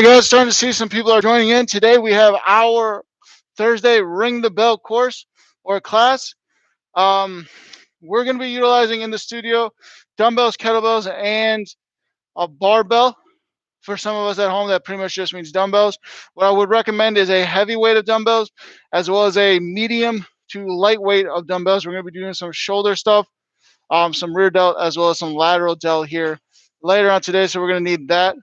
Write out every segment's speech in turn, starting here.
right, guys, starting to see some people are joining in. Today we have our Thursday Ring the Bell course or class. Um, we're going to be utilizing in the studio dumbbells, kettlebells, and a barbell. For some of us at home, that pretty much just means dumbbells. What I would recommend is a heavy weight of dumbbells as well as a medium to lightweight of dumbbells. We're going to be doing some shoulder stuff, some rear delt, as well as some lateral delt here later on today. So we're going to need that.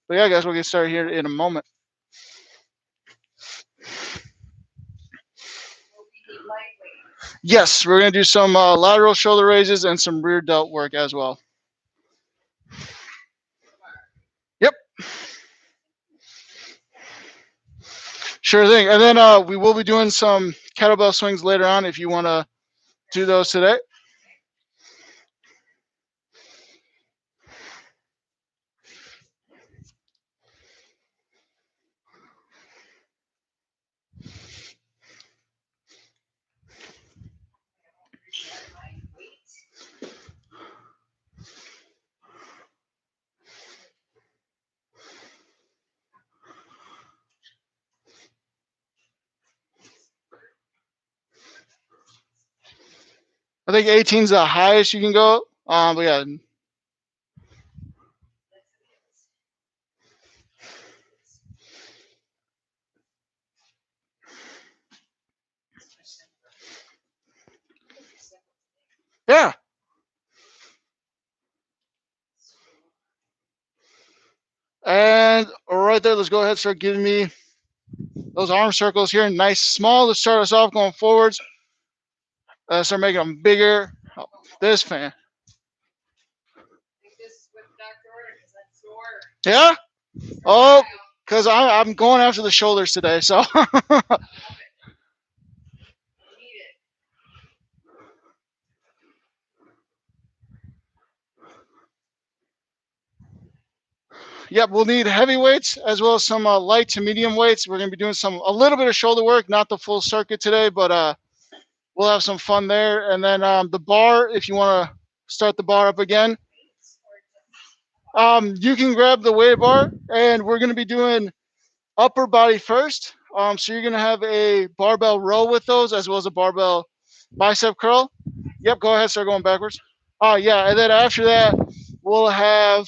But yeah, guys, we'll get started here in a moment. Yes, we're going to do some lateral shoulder raises and some rear delt work as well. Yep. Sure thing. And then we will be doing some kettlebell swings later on if you want to do those today. I think 18 is the highest you can go. But yeah. Yeah. And right there, let's go ahead and start giving me those arm circles here. Nice, small to start us off going forwards. Start making them bigger. Oh, this fan. Yeah? Oh, because I'm going after the shoulders today. So. Yep, we'll need heavy weights as well as some light to medium weights. We're going to be doing a little bit of shoulder work, not the full circuit today, but we'll have some fun there. And then the bar, if you want to start the bar up again, you can grab the weight bar, and we're going to be doing upper body first. So you're going to have a barbell row with those as well as a barbell bicep curl. Yep, go ahead, start going backwards. Yeah, and then after that, we'll have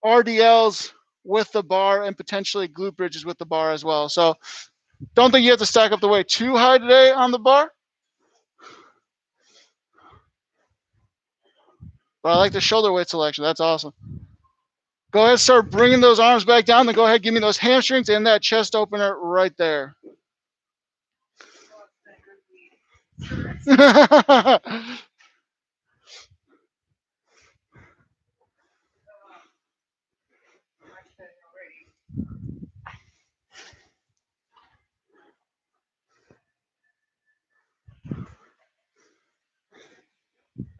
RDLs with the bar and potentially glute bridges with the bar as well. So don't think you have to stack up the weight too high today on the bar. But I like the shoulder weight selection. That's awesome. Go ahead, start bringing those arms back down. Then go ahead, give me those hamstrings and that chest opener right there.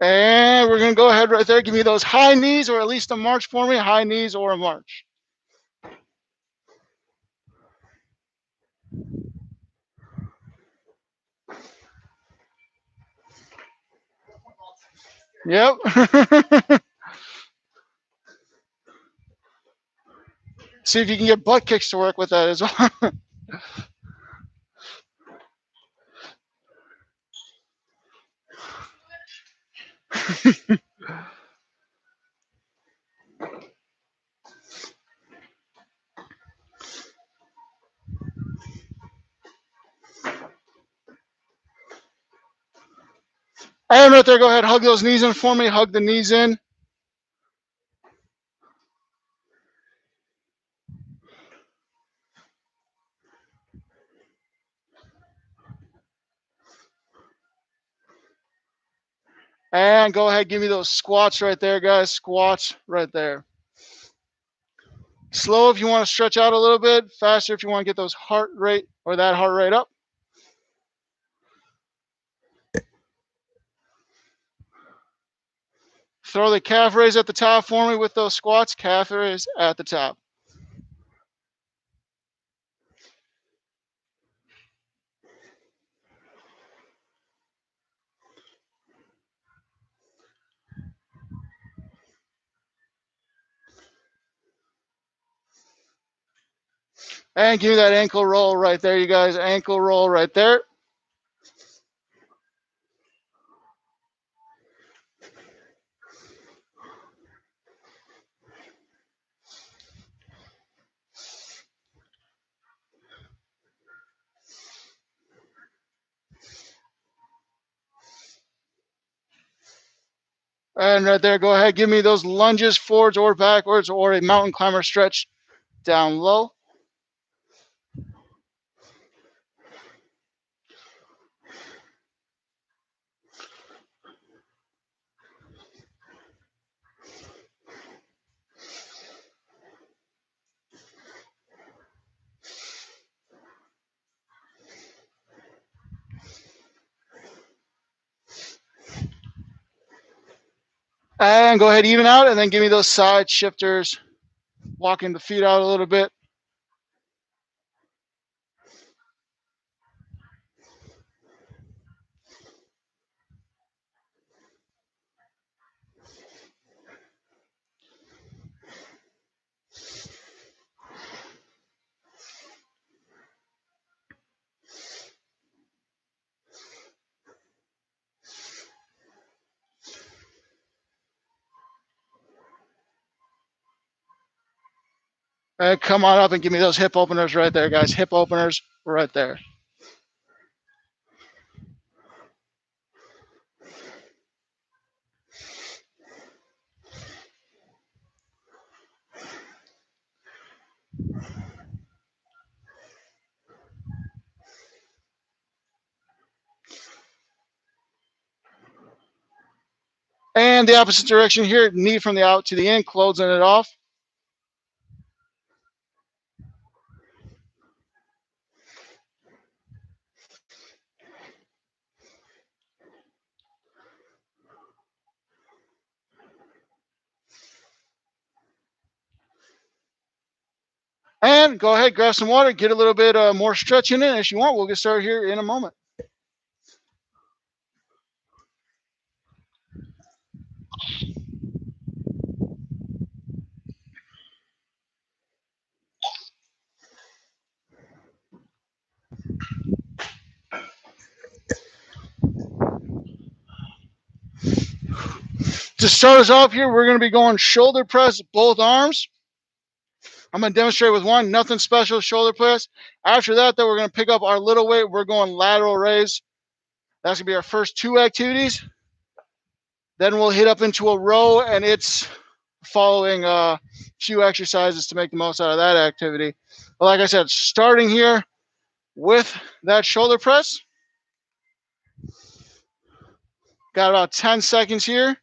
And we're going to go ahead right there. Give me those high knees or at least a march for me. High knees or a march. Yep. See if you can get butt kicks to work with that as well. And right there, go ahead, hug those knees in for me. Hug the knees in. And go ahead, give me those squats right there, guys. Squats right there. Slow if you want to stretch out a little bit. Faster if you want to get those heart rate or that heart rate up. Throw the calf raise at the top for me with those squats. Calf raise at the top. And give me that ankle roll right there, you guys. Ankle roll right there. And right there, go ahead, give me those lunges forwards or backwards or a mountain climber stretch down low. And go ahead, even out, and then give me those side shifters, walking the feet out a little bit. And come on up and give me those hip openers right there, guys. Hip openers right there. And the opposite direction here, knee from the out to the in, closing it off. And go ahead, grab some water, get a little bit more stretching in if you want. We'll get started here in a moment. To start us off here, we're going to be going shoulder press, both arms. I'm going to demonstrate with one, nothing special, shoulder press. After that, though, we're going to pick up our little weight. We're going lateral raise. That's going to be our first two activities. Then we'll hit up into a row, and it's following a few exercises to make the most out of that activity. But like I said, starting here with that shoulder press. Got about 10 seconds here.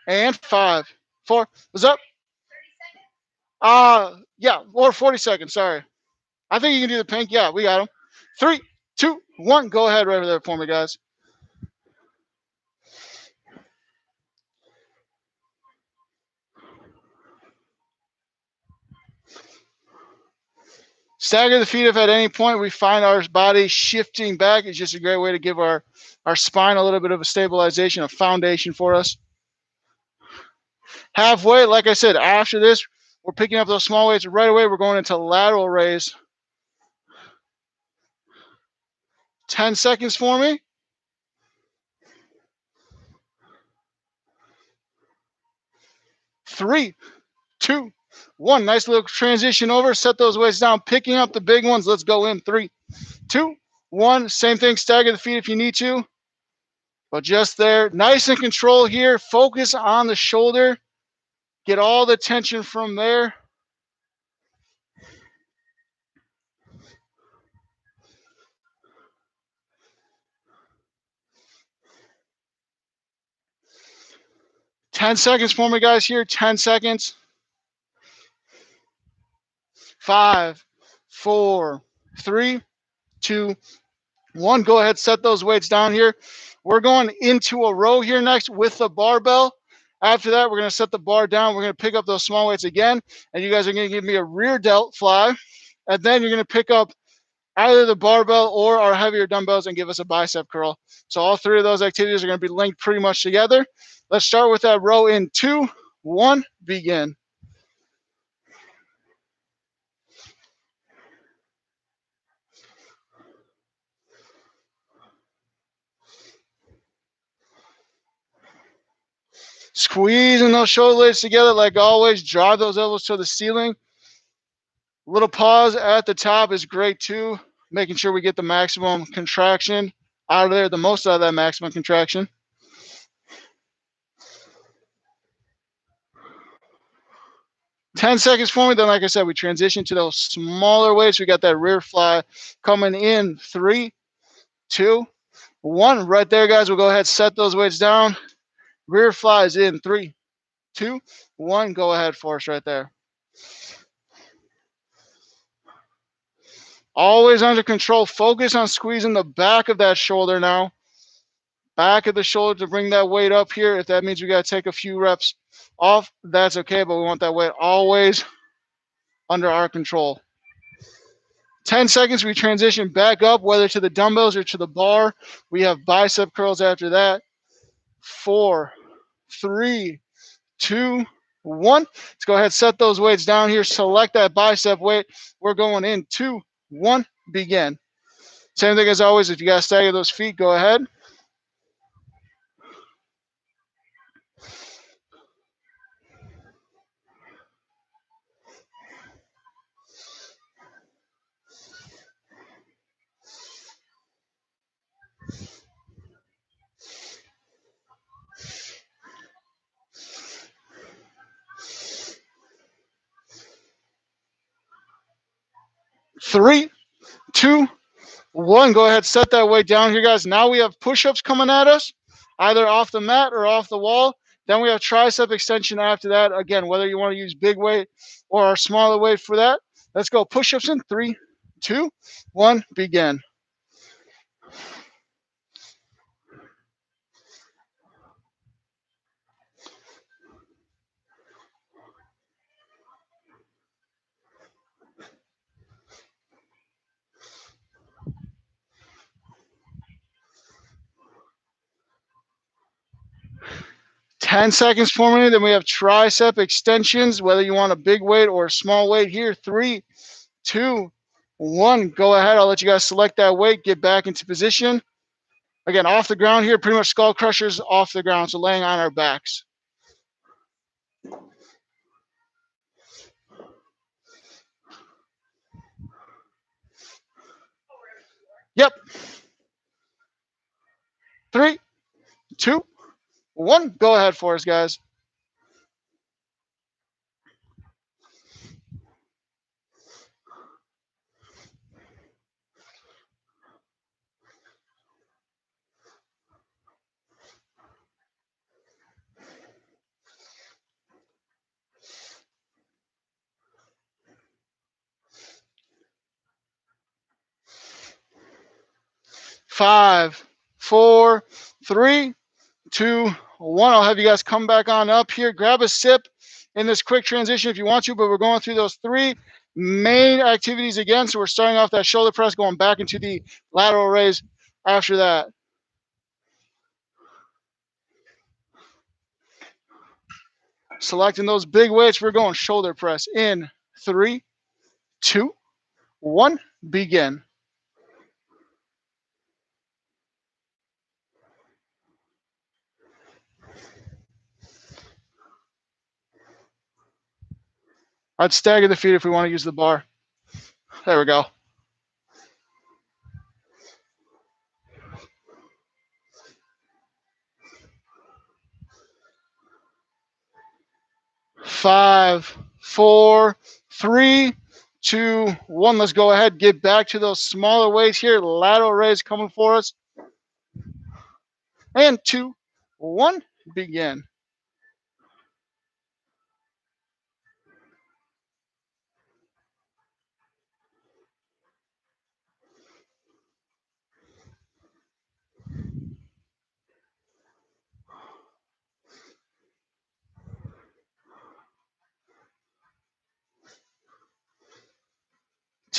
And 5, 4, what's up? 30 seconds? Yeah, or 40 seconds, sorry. I think you can do the pink. Yeah, we got them. 3, 2, 1. Go ahead right over there for me, guys. Stagger the feet if at any point we find our body shifting back. It's just a great way to give our spine a little bit of a stabilization, a foundation for us. Halfway, like I said, after this, we're picking up those small weights right away. We're going into lateral raise. 10 seconds for me. 3, 2, 1. Nice little transition over. Set those weights down. Picking up the big ones. Let's go in. 3, 2, 1. Same thing. Stagger the feet if you need to. But just there. Nice and control here. Focus on the shoulder. Get all the tension from there. Ten seconds for me, guys, here. 10 seconds. 5, 4, 3, 2, 1. Go ahead, set those weights down here. We're going into a row here next with the barbell. After that, we're going to set the bar down. We're going to pick up those small weights again, and you guys are going to give me a rear delt fly. And then you're going to pick up either the barbell or our heavier dumbbells and give us a bicep curl. So all three of those activities are going to be linked pretty much together. Let's start with that row in 2, 1, begin. Squeezing those shoulder blades together like always. Drive those elbows to the ceiling. Little pause at the top is great too. Making sure we get the maximum contraction out of there, the most out of that maximum contraction. Ten seconds for me. Then, like I said, we transition to those smaller weights. We got that rear fly coming in. 3, 2, 1. Right there, guys. We'll go ahead, set those weights down. Rear flies in. 3, 2, 1. Go ahead for us right there. Always under control. Focus on squeezing the back of that shoulder now. Back of the shoulder to bring that weight up here. If that means we got to take a few reps off, that's okay, but we want that weight always under our control. 10 seconds, we transition back up, whether to the dumbbells or to the bar. We have bicep curls after that. 4, 3, 2, 1. Let's go ahead, set those weights down here. Select that bicep weight. We're going in 2, 1, begin. Same thing as always. If you got to stagger those feet, go ahead. Three, 2, 1. Go ahead, set that weight down here, guys. Now we have push-ups coming at us, either off the mat or off the wall. Then we have tricep extension after that. Again, whether you want to use big weight or smaller weight for that. Let's go. Push-ups in 3, 2, 1, begin. Ten seconds for me. Then we have tricep extensions, whether you want a big weight or a small weight here. 3, 2, 1. Go ahead. I'll let you guys select that weight. Get back into position. Again, off the ground here, pretty much skull crushers off the ground, so laying on our backs. Yep. 3, 2, 1. Go ahead for us, guys. Five, 4, 3, 2, 1. I'll have you guys come back on up here. Grab a sip in this quick transition if you want to, but we're going through those 3 main activities again. So we're starting off that shoulder press, going back into the lateral raise after that. Selecting those big weights, we're going shoulder press in 3, 2, 1, begin. I'd stagger the feet if we want to use the bar. There we go. Five, 4, 3, 2, 1. Let's go ahead. Get back to those smaller weights here. Lateral raise coming for us. And 2, 1, begin.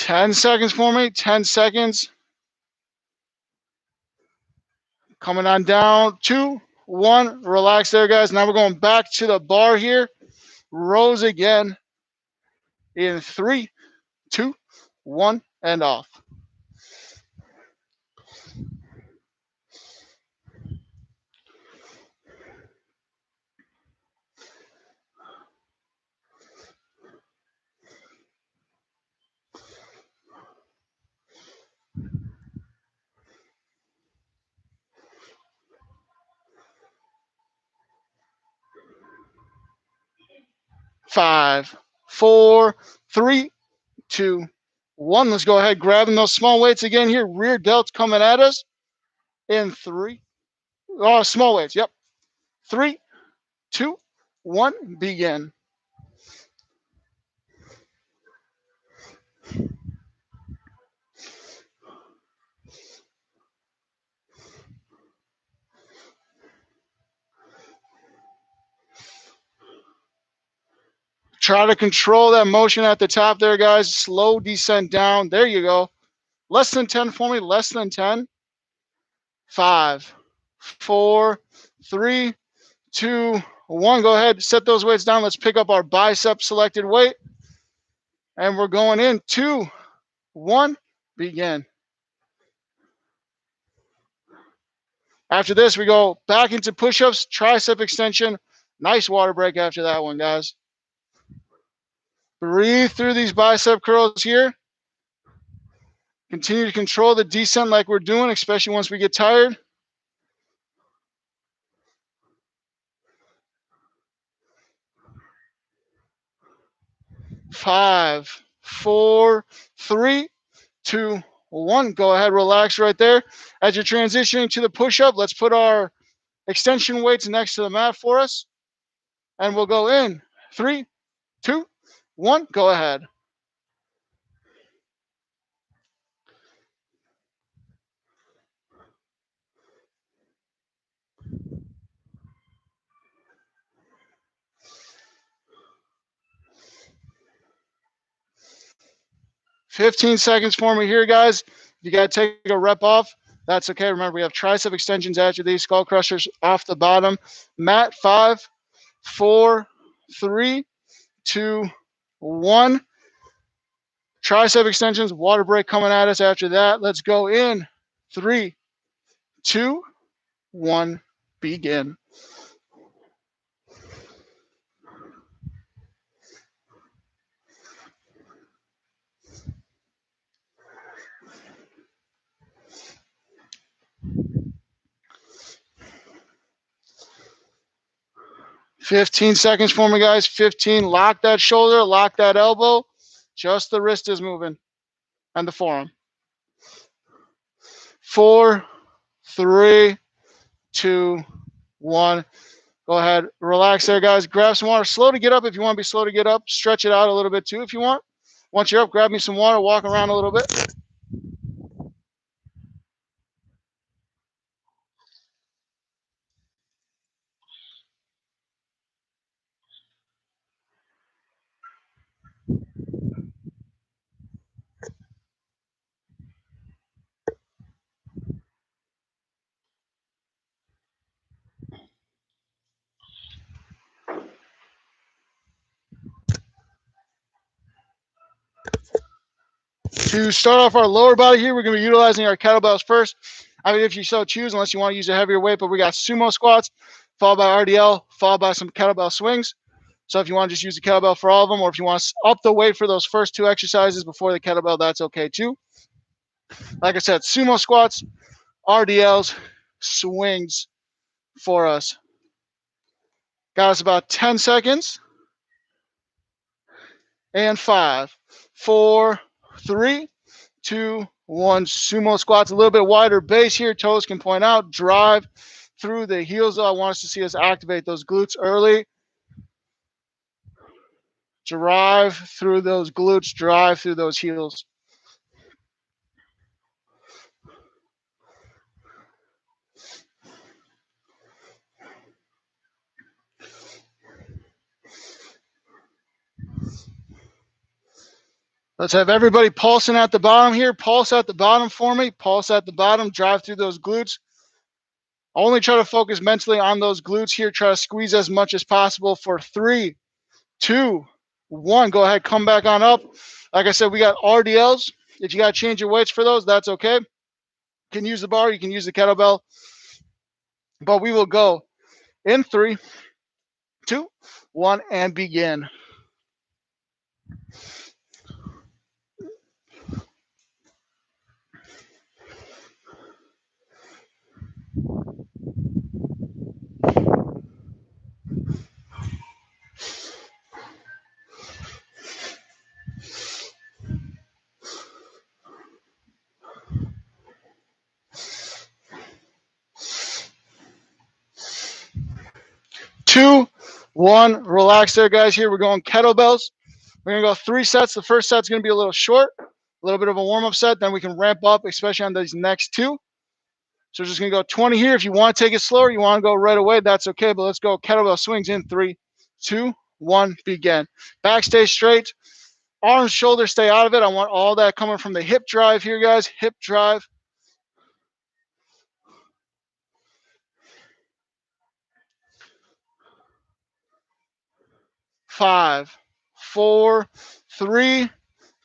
Ten seconds for me. 10 seconds. Coming on down. 2, 1. Relax there, guys. Now we're going back to the bar here. Rows again. In 3, 2, 1, and off. 5, 4, 3, 2, 1. Let's go ahead, grabbing those small weights again here. Rear delts coming at us in 3. Oh, small weights. Yep. 3, 2, 1. Begin. Try to control that motion at the top there, guys. Slow descent down. There you go. Less than 10 for me. Less than 10. 5, 4, 3, 2, 1. Go ahead. Set those weights down. Let's pick up our bicep selected weight. And we're going in. 2, 1. Begin. After this, we go back into push-ups, tricep extension. Nice water break after that one, guys. Breathe through these bicep curls here. Continue to control the descent like we're doing, especially once we get tired. 5, 4, 3, 2, 1. Go ahead, relax right there. As you're transitioning to the push-up, let's put our extension weights next to the mat for us. And we'll go in. 3, 2, 1. Go ahead. 15 seconds for me here, guys. If you got to take a rep off, that's okay. Remember, we have tricep extensions after these, skull crushers off the bottom. Mat, 5, 4, 3, 2, 1. Tricep extensions, water break coming at us after that. Let's go in. 3, 2, 1. Begin. "15 seconds for me, guys. 15. Lock that shoulder, lock that elbow. Just the wrist is moving and the forearm. 4, 3, 2, 1. Go ahead, relax there, guys. Grab some water. Slow to get up if you want to be slow to get up. Stretch it out a little bit too if you want. Once you're up, grab me some water, walk around a little bit. To start off our lower body here, we're going to be utilizing our kettlebells first. I mean, if you so choose, unless you want to use a heavier weight, but we got sumo squats, followed by RDL, followed by some kettlebell swings. So if you want to just use the kettlebell for all of them, or if you want to up the weight for those first 2 exercises before the kettlebell, that's okay too. Like I said, sumo squats, RDLs, swings for us. Got us about 10 seconds. And 5, 4, 3, 2, 1. Sumo squats, a little bit wider base here. Toes can point out. Drive through the heels. I want us to see us activate those glutes early. Drive through those glutes. Drive through those heels. Let's have everybody pulsing at the bottom here. Pulse at the bottom for me. Pulse at the bottom. Drive through those glutes. Only try to focus mentally on those glutes here. Try to squeeze as much as possible for 3, 2, 1. Go ahead, come back on up. Like I said, we got RDLs. If you got to change your weights for those, that's okay. You can use the bar, you can use the kettlebell. But we will go in 3, 2, 1, and begin. 1. Relax there, guys. Here we're going kettlebells. We're going to go 3 sets. The first set's going to be a little short, a little bit of a warm-up set. Then we can ramp up, especially on these next 2. So we're just going to go 20 here. If you want to take it slower, you want to go right away, that's okay. But let's go kettlebell swings in 3, 2, 1, begin. Back stay straight. Arms, shoulders, stay out of it. I want all that coming from the hip drive here, guys. Hip drive. 5, 4, 3,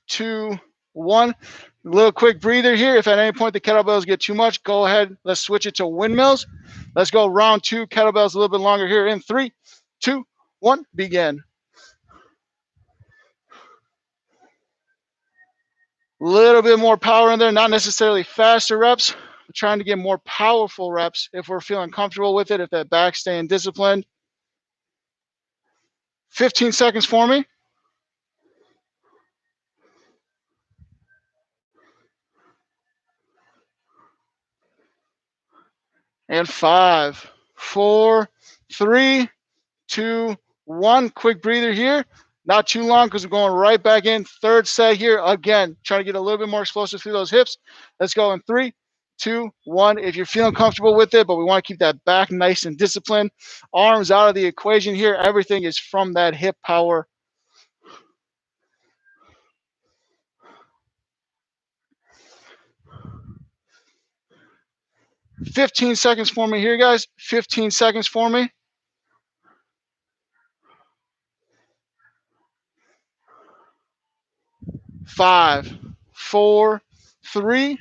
2, 1. A little quick breather here. If at any point the kettlebells get too much, go ahead. Let's switch it to windmills. Let's go round 2. Kettlebells a little bit longer here in 3, 2, 1, begin. A little bit more power in there, not necessarily faster reps. We're trying to get more powerful reps if we're feeling comfortable with it, if that back's staying disciplined. 15 seconds for me. And 5, 4, 3, 2, 1. Quick breather here. Not too long because we're going right back in. Third set here. Again, trying to get a little bit more explosive through those hips. Let's go in 3, 2, 1. If you're feeling comfortable with it, but we want to keep that back nice and disciplined. Arms out of the equation here. Everything is from that hip power. 15 seconds for me here, guys. 15 seconds for me. 5, 4, 3,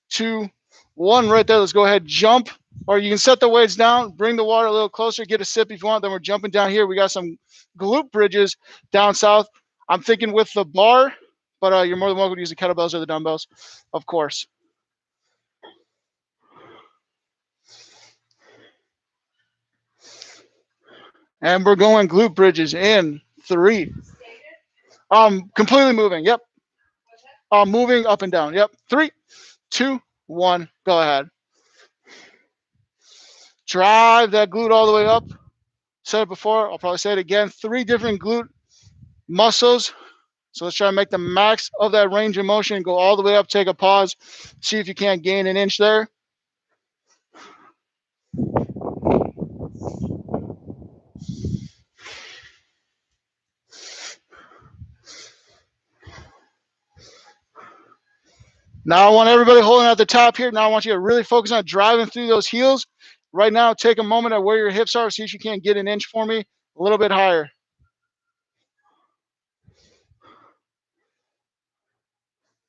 2, 1. Right there. Let's go ahead, jump. Or you can set the weights down, bring the water a little closer, get a sip if you want. Then we're jumping down here. We got some glute bridges down south. I'm thinking with the bar, but you're more than welcome to use the kettlebells or the dumbbells, of course. And we're going glute bridges in 3. Completely moving. Yep. Moving up and down. Yep. 3, 2, 1. Go ahead. Drive that glute all the way up. Said it before. I'll probably say it again. 3 different glute muscles. So let's try to make the max of that range of motion. Go all the way up. Take a pause. See if you can't gain an inch there. Now I want everybody holding at the top here. Now I want you to really focus on driving through those heels. Right now, take a moment at where your hips are. See if you can't get an inch for me. A little bit higher.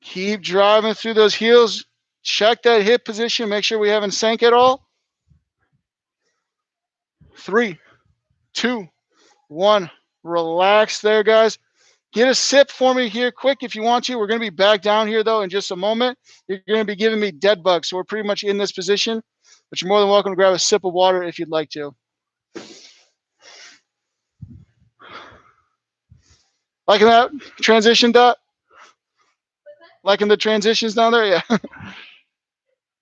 Keep driving through those heels. Check that hip position. Make sure we haven't sank at all. 3, 2, 1. Relax there, guys. Get a sip for me here quick if you want to. We're going to be back down here, though, in just a moment. You're going to be giving me dead bugs, so we're pretty much in this position. But you're more than welcome to grab a sip of water if you'd like to. Liking that transition, Dot? Liking the transitions down there? Yeah.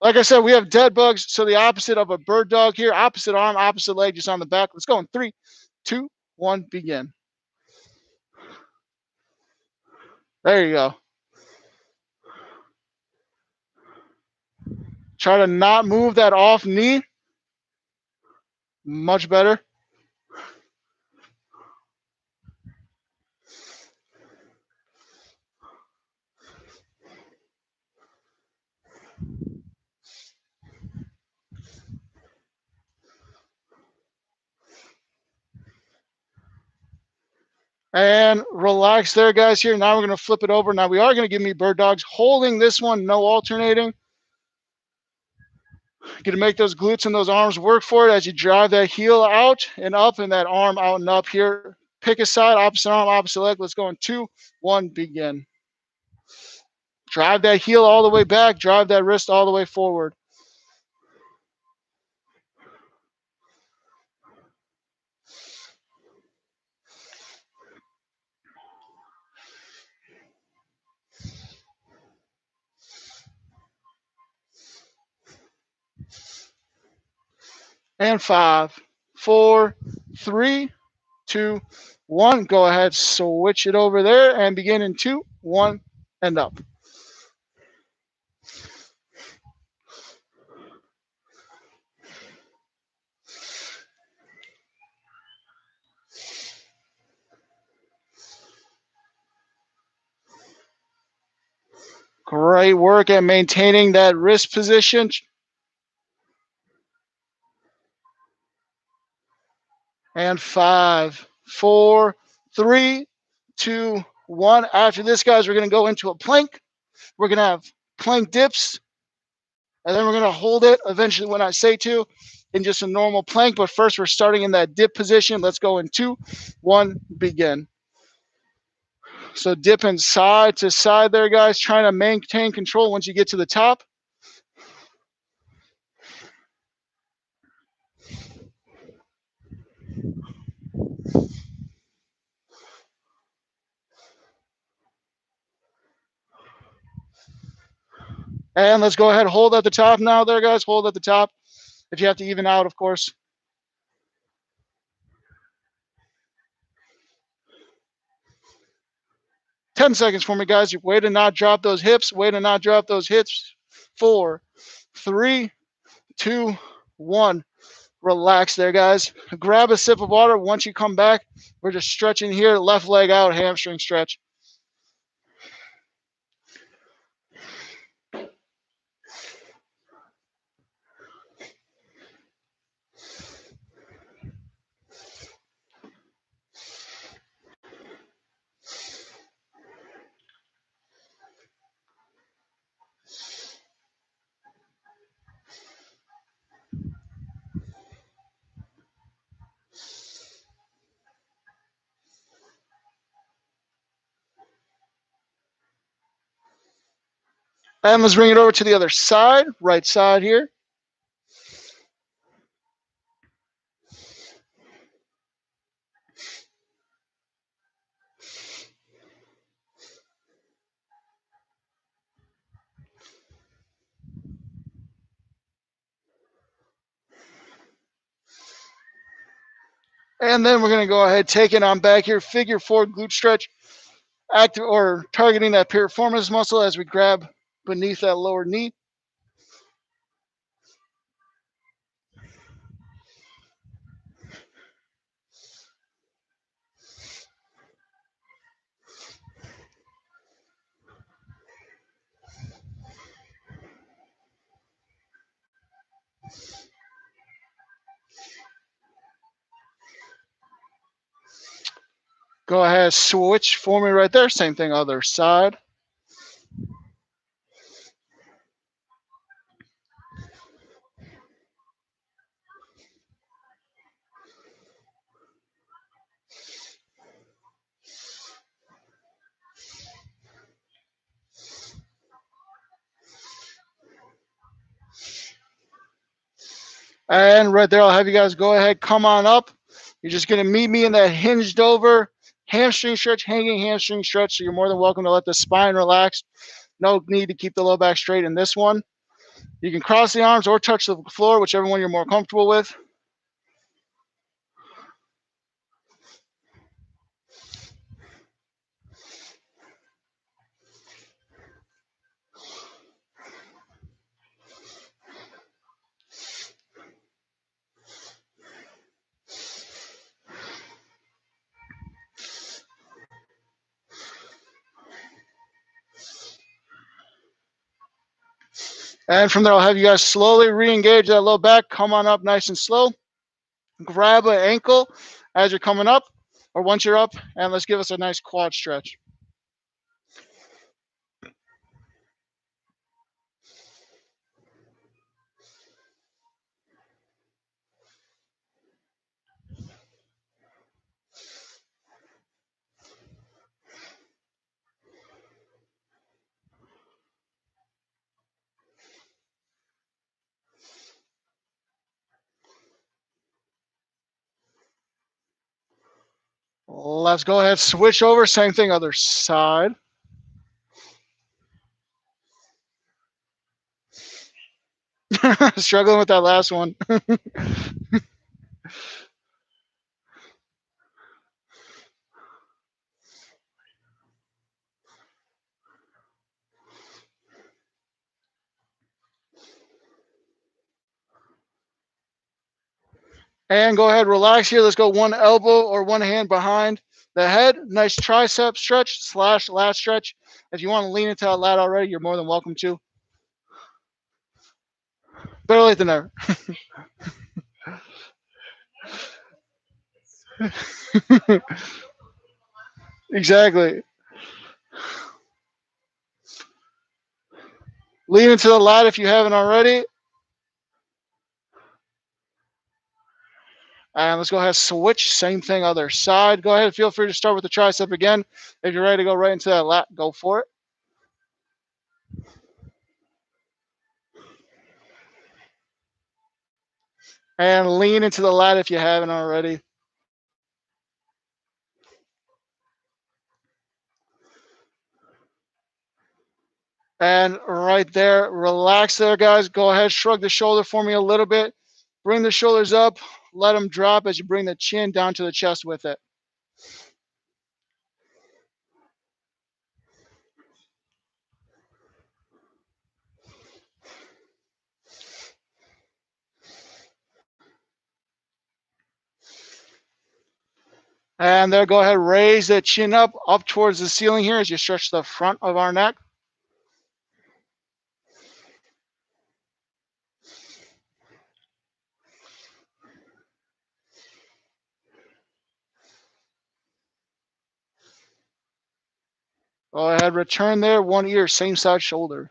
Like I said, we have dead bugs, so the opposite of a bird dog here. Opposite arm, opposite leg, just on the back. Let's go in 3, 2, 1, begin. There you go. Try to not move that off knee. Much better. And relax there, guys, here. Now we're going to flip it over. Now we are going to give me bird dogs. Holding this one, no alternating. Going to make those glutes and those arms work for it as you drive that heel out and up and that arm out and up here. Pick a side, opposite arm, opposite leg. Let's go in 2, 1, begin. Drive that heel all the way back. Drive that wrist all the way forward. And 5, 4, 3, 2, 1. Go ahead, switch it over there and begin in 2, 1, and up. Great work at maintaining that wrist position. And 5, 4, 3, 2, 1. After this, guys, we're going to go into a plank. We're going to have plank dips, and then we're going to hold it eventually when I say to in just a normal plank. But first, we're starting in that dip position. Let's go in 2, 1, begin. So dipping side to side there, guys, trying to maintain control once you get to the top. And let's go ahead, hold at the top now there, guys. Hold at the top. If you have to even out, of course. 10 seconds for me, guys. Way to not drop those hips. Way to not drop those hips. 4, 3, 2, 1. Relax there, guys. Grab a sip of water. Once you come back, we're just stretching here. Left leg out, hamstring stretch. And let's bring it over to the other side, right side here. And then we're going to go ahead, take it on back here, figure 4 glute stretch, active or targeting that piriformis muscle as we grab beneath that lower knee. Go ahead, switch for me right there. Same thing, other side. And right there, I'll have you guys go ahead, come on up. You're just going to meet me in that hinged over hamstring stretch, hanging hamstring stretch. So you're more than welcome to let the spine relax. No need to keep the low back straight in this one. You can cross the arms or touch the floor, whichever one you're more comfortable with. And from there, I'll have you guys slowly re-engage that low back. Come on up nice and slow. Grab an ankle as you're coming up or once you're up, and let's give us a nice quad stretch. Let's go ahead, switch over. Same thing, other side. Struggling with that last one. And go ahead, relax here. Let's go one elbow or one hand behind the head. Nice tricep stretch / lat stretch. If you want to lean into that lat already, you're more than welcome to. Better late than never. Exactly. Lean into the lat if you haven't already. And let's go ahead and switch. Same thing, other side. Go ahead. Feel free to start with the tricep again. If you're ready to go right into that lat, go for it. And lean into the lat if you haven't already. And right there, relax there, guys. Go ahead, shrug the shoulder for me a little bit. Bring the shoulders up. Let them drop as you bring the chin down to the chest with it. And there, go ahead, raise the chin up towards the ceiling here as you stretch the front of our neck. Go ahead, return there, one ear, same side shoulder.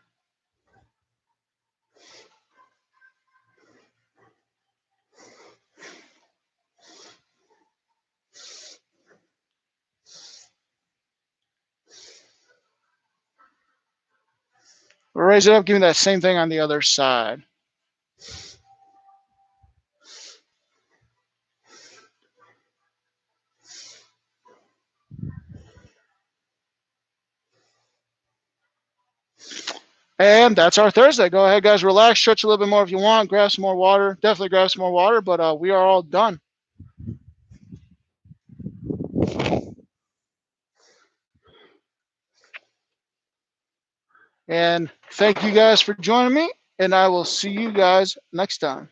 Raise it up, give me that same thing on the other side. And that's our Thursday. Go ahead, guys, relax, stretch a little bit more if you want, grab some more water. Definitely grab some more water, but we are all done. And thank you guys for joining me, and I will see you guys next time.